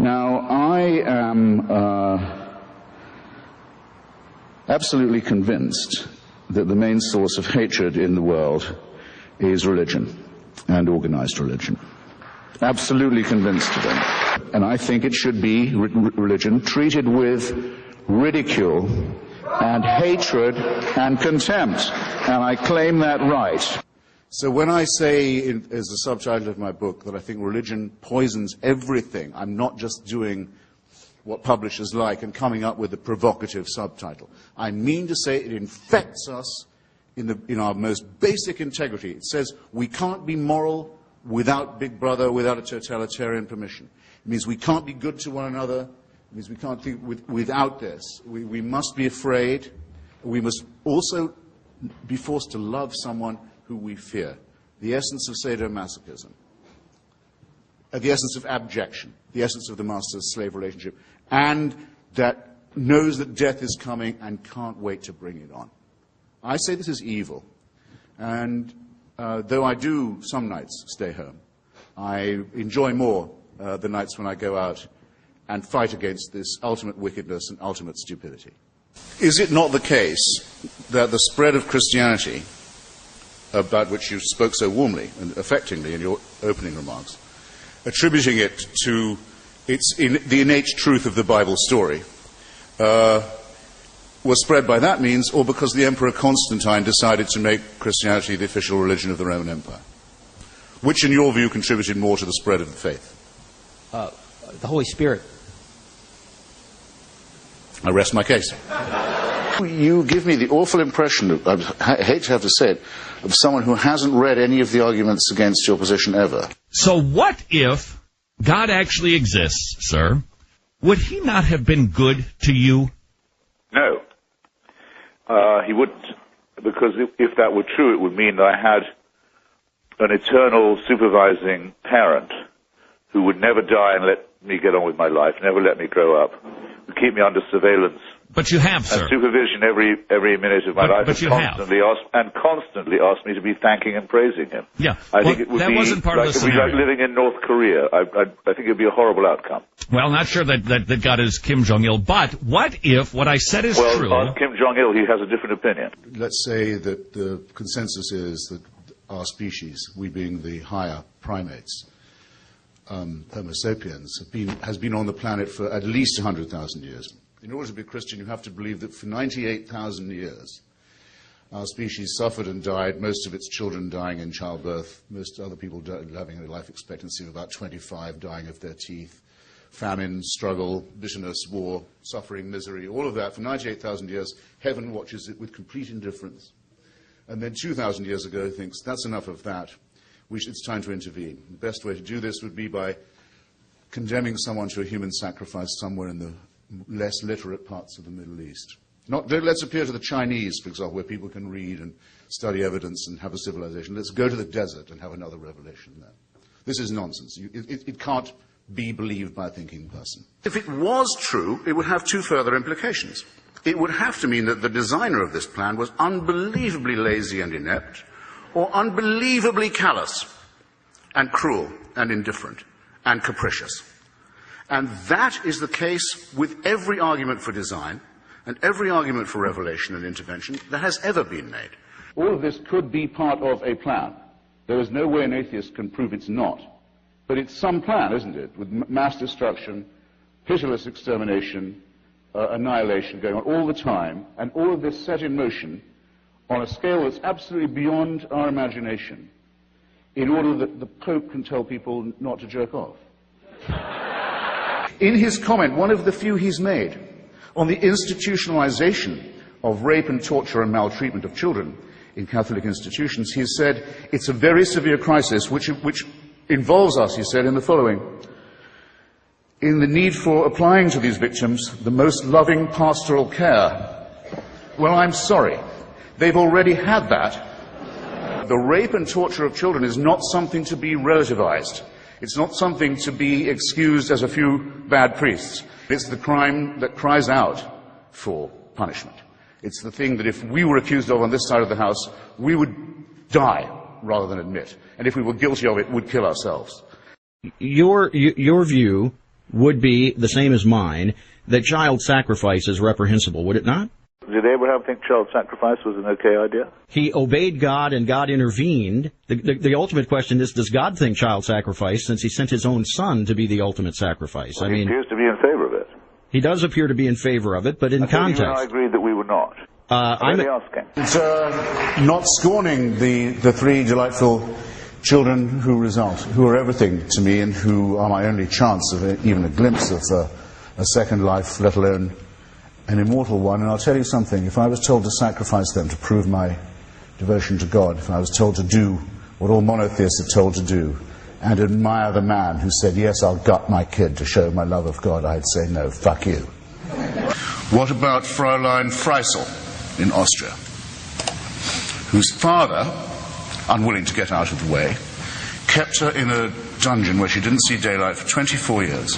Now, I am absolutely convinced that the main source of hatred in the world is religion and organized religion. Absolutely convinced of it. And I think it should be religion treated with ridicule and hatred and contempt. And I claim that right. So when I say, as the subtitle of my book, that I think religion poisons everything, I'm not just doing what publishers like and coming up with a provocative subtitle. I mean to say it infects us in our most basic integrity. It says we can't be moral without Big Brother, without a totalitarian permission. It means we can't be good to one another. It means we can't think without this. We must be afraid. We must also be forced to love someone who we fear. The essence of sadomasochism. The essence of abjection. The essence of the master-slave relationship. And that knows that death is coming and can't wait to bring it on. I say this is evil. And though I do some nights stay home, I enjoy more the nights when I go out and fight against this ultimate wickedness and ultimate stupidity. Is it not the case that the spread of Christianity, about which you spoke so warmly and affectingly in your opening remarks, attributing it to the innate truth of the Bible story, was spread by that means, or because the Emperor Constantine decided to make Christianity the official religion of the Roman Empire? Which, in your view, contributed more to the spread of the faith? The Holy Spirit. I rest my case. You give me the awful impression, I hate to have to say it, of someone who hasn't read any of the arguments against your position ever. So what if God actually exists, sir? Would he not have been good to you? No. He wouldn't. Because if that were true, it would mean that I had an eternal supervising parent who would never die and let me get on with my life, never let me grow up, would keep me under surveillance. But you have, sir. And supervision every minute of my life, but and constantly asked me to be thanking and praising him. Yeah, I think it would that be wasn't part of the scenario. It would be like living in North Korea. I think it would be a horrible outcome. Well, not sure that God is Kim Jong-il, but what if what I said is true? Well, on Kim Jong-il, he has a different opinion. Let's say that the consensus is that our species, we being the higher primates, Homo sapiens, has been on the planet for at least 100,000 years. In order to be a Christian, you have to believe that for 98,000 years, our species suffered and died, most of its children dying in childbirth, most other people having a life expectancy of about 25, dying of their teeth, famine, struggle, bitterness, war, suffering, misery, all of that. For 98,000 years, heaven watches it with complete indifference. And then 2,000 years ago thinks, that's enough of that. It's time to intervene. The best way to do this would be by condemning someone to a human sacrifice somewhere in the less literate parts of the Middle East. Let's appeal to the Chinese, for example, where people can read and study evidence and have a civilization. Let's go to the desert and have another revelation there. This is nonsense. It can't be believed by a thinking person. If it was true, it would have two further implications. It would have to mean that the designer of this plan was unbelievably lazy and inept, or unbelievably callous and cruel and indifferent and capricious. And that is the case with every argument for design and every argument for revelation and intervention that has ever been made. All of this could be part of a plan. There is no way an atheist can prove it's not. But it's some plan, isn't it, with mass destruction, pitiless extermination, annihilation going on all the time, and all of this set in motion on a scale that's absolutely beyond our imagination, in order that the Pope can tell people not to jerk off. In his comment, one of the few he's made, on the institutionalization of rape and torture and maltreatment of children in Catholic institutions, he has said, it's a very severe crisis which involves us, he said, in the following: in the need for applying to these victims the most loving pastoral care. Well, I'm sorry. They've already had that. The rape and torture of children is not something to be relativized. It's not something to be excused as a few bad priests. It's the crime that cries out for punishment. It's the thing that if we were accused of on this side of the House, we would die rather than admit. And if we were guilty of it, would kill ourselves. Your view would be the same as mine, that child sacrifice is reprehensible, would it not? Did Abraham think child sacrifice was an okay idea? He obeyed God and God intervened. The ultimate question is, does God think child sacrifice, since he sent his own son to be the ultimate sacrifice? Well, he appears to be in favor of it. He does appear to be in favor of it, but in context. You and I agreed that we were not. I'm asking. It's not scorning the three delightful children who are everything to me and who are my only chance of even a glimpse of a second life, let alone an immortal one. And I'll tell you something, if I was told to sacrifice them to prove my devotion to God, if I was told to do what all monotheists are told to do, and admire the man who said, yes, I'll gut my kid to show my love of God, I'd say, no, fuck you. What about Fräulein Freisel in Austria, whose father, unwilling to get out of the way, kept her in a dungeon where she didn't see daylight for 24 years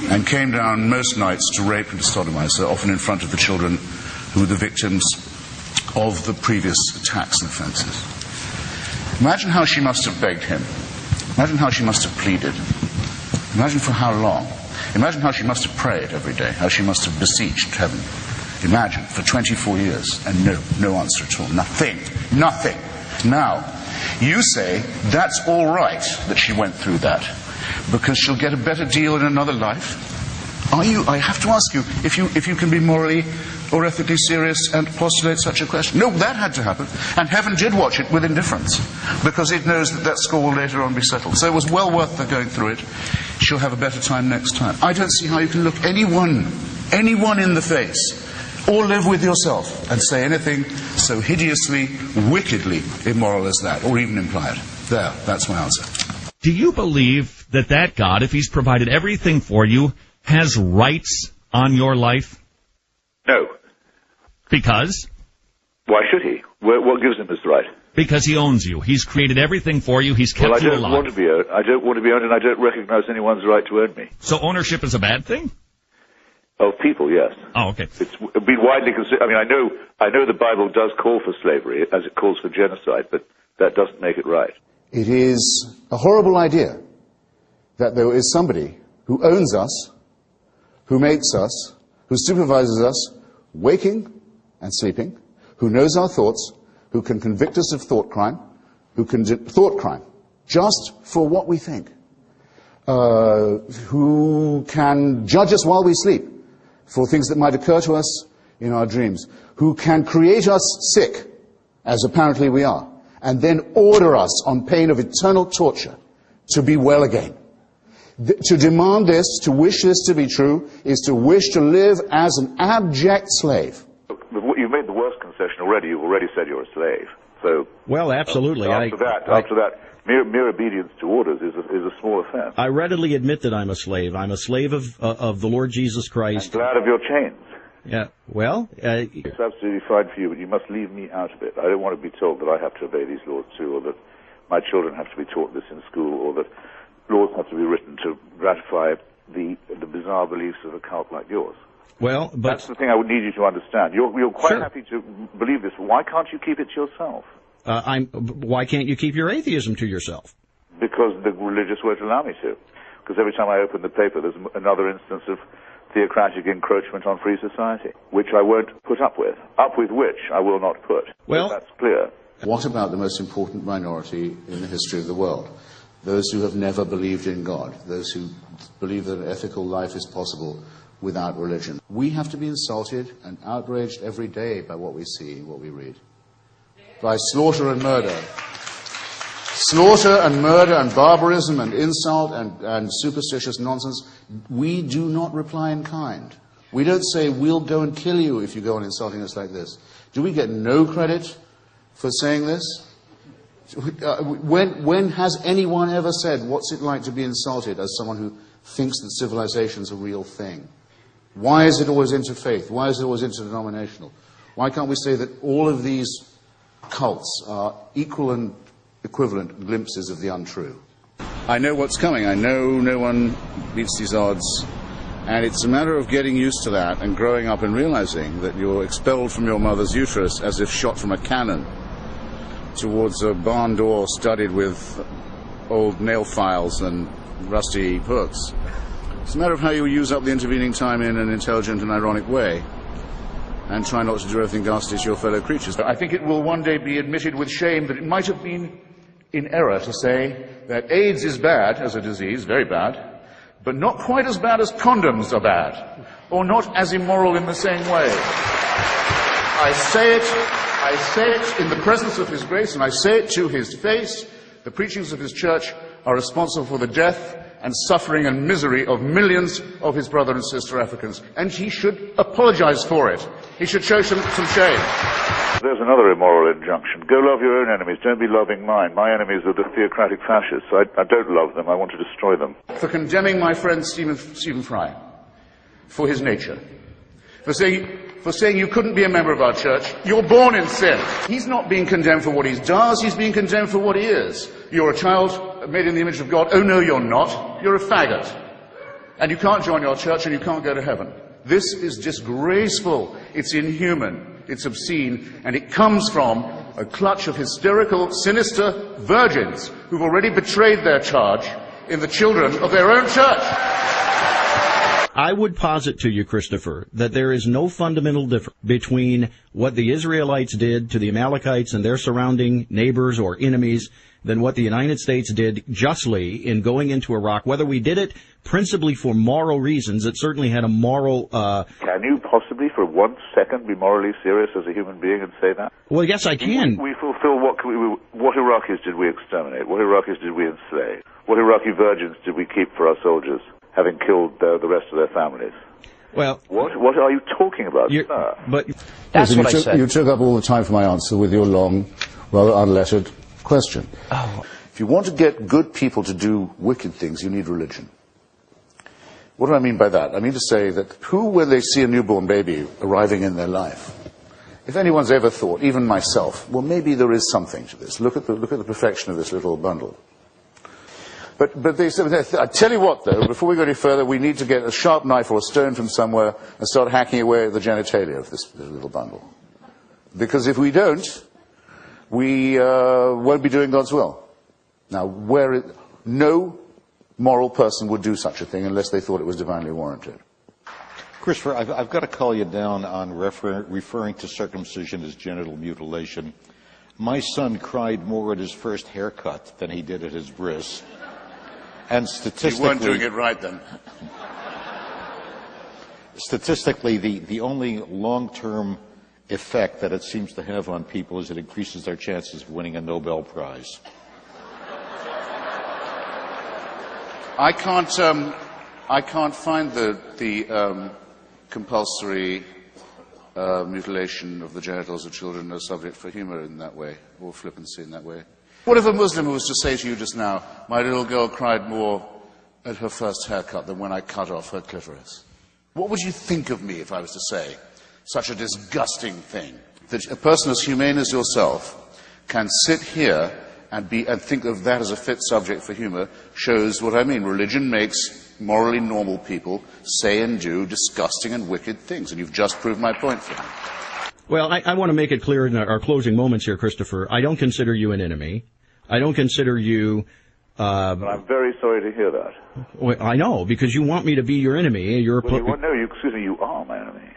and came down most nights to rape and to sodomize her, often in front of the children who were the victims of the previous attacks and offenses. Imagine how she must have begged him. Imagine how she must have pleaded. Imagine for how long. Imagine how she must have prayed every day, how she must have beseeched heaven. Imagine, for 24 years, and no answer at all. Nothing. Now, you say that's all right that she went through that, because she'll get a better deal in another life? I have to ask you, if you can be morally or ethically serious and postulate such a question. No, that had to happen, and heaven did watch it with indifference, because it knows that score will later on be settled. So it was well worth her going through it. She'll have a better time next time. I don't see how you can look anyone in the face, or live with yourself, and say anything so hideously, wickedly immoral as that, or even imply it. There, that's my answer. Do you believe that God, if he's provided everything for you, has rights on your life? No. Because? Why should he? What gives him this right? Because he owns you. He's created everything for you. He's kept you alive. I don't want to be owned. I don't want to be owned, and I don't recognize anyone's right to own me. So ownership is a bad thing? Of people, yes. Oh, okay. It's been widely considered. I mean, I know the Bible does call for slavery, as it calls for genocide, but that doesn't make it right. It is a horrible idea that there is somebody who owns us, who makes us, who supervises us, waking and sleeping, who knows our thoughts, who can convict us of thought crime, just for what we think, who can judge us while we sleep for things that might occur to us in our dreams, who can create us sick, as apparently we are, and then order us on pain of eternal torture to be well again. To demand this, to wish this to be true, is to wish to live as an abject slave. You've made the worst concession already. You've already said you're a slave. So, well, absolutely. After that, mere obedience to orders is a small offense. I readily admit that I'm a slave. I'm a slave of the Lord Jesus Christ. I'm glad of your chains. Yeah. Well, it's absolutely fine for you, but you must leave me out of it. I don't want to be told that I have to obey these laws too, or that my children have to be taught this in school, or that laws have to be written to gratify the bizarre beliefs of a cult like yours. Well, but that's the thing I would need you to understand. You're quite sure. happy to believe this. Why can't you keep it to yourself? Why can't you keep your atheism to yourself? Because the religious won't allow me to. Because every time I open the paper, there's another instance of theocratic encroachment on free society, which I won't put up with which I will not put. Well, so that's clear. What about the most important minority in the history of the world? Those who have never believed in God, those who believe that an ethical life is possible without religion. We have to be insulted and outraged every day by what we see, what we read. By slaughter and murder. Slaughter and murder and barbarism and insult and superstitious nonsense. We do not reply in kind. We don't say, we'll go and kill you if you go on insulting us like this. Do we get no credit for saying this? When has anyone ever said, what's it like to be insulted, as someone who thinks that civilization's a real thing? Why is it always interfaith? Why is it always interdenominational? Why can't we say that all of these cults are equal and equivalent glimpses of the untrue? I know what's coming. I know no one beats these odds. And it's a matter of getting used to that and growing up and realizing that you're expelled from your mother's uterus as if shot from a cannon towards a barn door studded with old nail files and rusty hooks, It's a matter of how you use up the intervening time in an intelligent and ironic way, and try not to do everything ghastly to your fellow creatures. I think it will one day be admitted with shame that it might have been in error to say that AIDS is bad as a disease, very bad, but not quite as bad as condoms are bad, or not as immoral in the same way. I say it in the presence of His grace, and I say it to His face. The preachings of His church are responsible for the death and suffering and misery of millions of His brother and sister Africans, and He should apologize for it. He should show some shame. There's another immoral injunction. Go love your own enemies. Don't be loving mine. My enemies are the theocratic fascists. I don't love them. I want to destroy them. For condemning my friend Stephen Fry for his nature. For saying you couldn't be a member of our church. You're born in sin. He's not being condemned for what he does. He's being condemned for what he is. You're a child made in the image of God. Oh, no, you're not. You're a faggot. And you can't join your church and you can't go to heaven. This is disgraceful. It's inhuman. It's obscene. And it comes from a clutch of hysterical, sinister virgins who've already betrayed their charge in the children of their own church. I would posit to you, Christopher, that there is no fundamental difference between what the Israelites did to the Amalekites and their surrounding neighbors or enemies than what the United States did justly in going into Iraq. Whether we did it principally for moral reasons, it certainly had a moral... Can you possibly for 1 second be morally serious as a human being and say that? Well, yes, I can. We fulfill what Iraqis did we exterminate? What Iraqis did we enslave? What Iraqi virgins did we keep for our soldiers, having killed the rest of their families? Well, what are you talking about, sir? But that's what I said. You took up all the time for my answer with your long, rather unlettered question. Oh. If you want to get good people to do wicked things, you need religion. What do I mean by that? I mean to say that who, when they see a newborn baby arriving in their life, if anyone's ever thought, even myself, well, maybe there is something to this. Look at the perfection of this little bundle. But they said, I tell you what, though, before we go any further, we need to get a sharp knife or a stone from somewhere and start hacking away at the genitalia of this little bundle. Because if we don't, we won't be doing God's will. Now, no moral person would do such a thing unless they thought it was divinely warranted. Christopher, I've got to call you down on referring to circumcision as genital mutilation. My son cried more at his first haircut than he did at his bris. And statistically... You weren't doing it right then. Statistically, the only long-term effect that it seems to have on people is it increases their chances of winning a Nobel Prize. I can't find the compulsory mutilation of the genitals of children a subject for humor in that way, or flippancy in that way. What if a Muslim was to say to you just now, my little girl cried more at her first haircut than when I cut off her clitoris? What would you think of me if I was to say such a disgusting thing? That a person as humane as yourself can sit here and think of that as a fit subject for humor shows what I mean. Religion makes morally normal people say and do disgusting and wicked things, and you've just proved my point for me. Well, I want to make it clear in our closing moments here, Christopher. I don't consider you an enemy. I don't consider you... But I'm very sorry to hear that. Well, I know, because you want me to be your enemy. Excuse me, you are my enemy.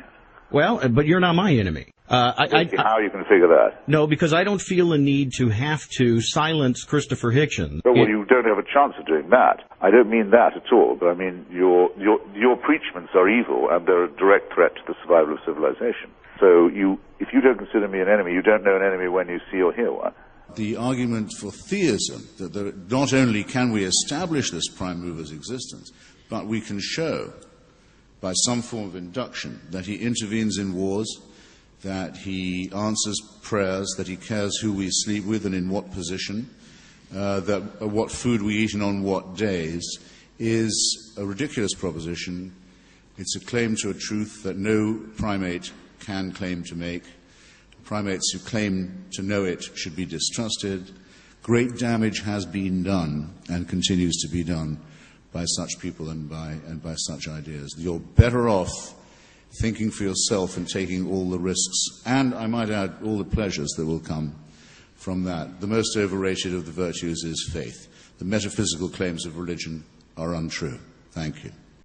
Well, but you're not my enemy. How you can figure that? No, because I don't feel a need to have to silence Christopher Hitchens. Well, you don't have a chance of doing that. I don't mean that at all, but I mean your preachments are evil and they're a direct threat to the survival of civilization. So if you don't consider me an enemy, you don't know an enemy when you see or hear one. The argument for theism, that not only can we establish this prime mover's existence, but we can show by some form of induction that he intervenes in wars, that he answers prayers, that he cares who we sleep with and in what position, what food we eat and on what days, is a ridiculous proposition. It's a claim to a truth that no primate can claim to make. Primates who claim to know it should be distrusted. Great damage has been done and continues to be done by such people and by such ideas. You're better off thinking for yourself and taking all the risks, and I might add all the pleasures that will come from that. The most overrated of the virtues is faith. The metaphysical claims of religion are untrue. Thank you.